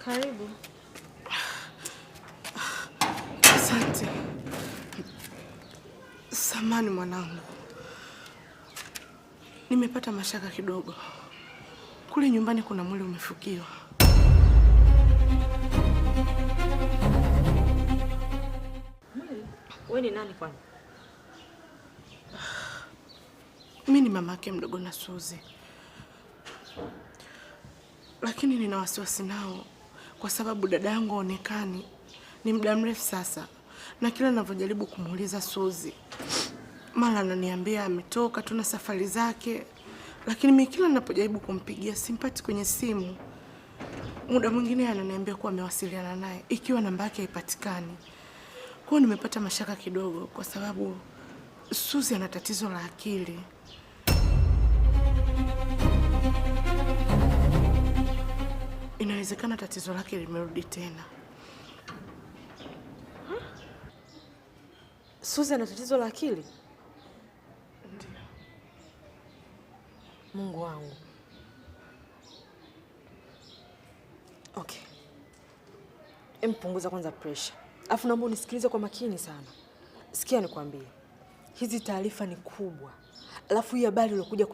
Karibu. Asante. Samahani mwanangu. Nimepata mashaka kidogo. Kule nyumbani kuna mwili umefukiwa. Wewe ni nani kwani? Mimi ni mamake mdogo na Suzi. Lakini nina wasiwasi nao kwa sababu dada yangu haonekani. Ni muda mrefu sasa. Na kila ninavyojaribu kumuuliza Suzi, mara ananiambia ametoka tuna safari zake. Lakini mimi kila ninapojaribu kumpigia simpati kwenye simu. Muda mwingine ananiambia kuwa amewasiliana naye ikiwa namba yake haipatikani. Kwa nimepata mashaka kidogo kwa sababu Suzi ana tatizo la akili. Inawezekana tatizo lake limerudi tena. Suzi ana tatizo la akili? Ndio. Mungu wangu. Okay. Punguza kwanza pressure. Alafu naomba unisikilize kwa makini sana. Sikia nikwambie. Hizi taarifa ni kubwa. Alafu hii habari iliyokuja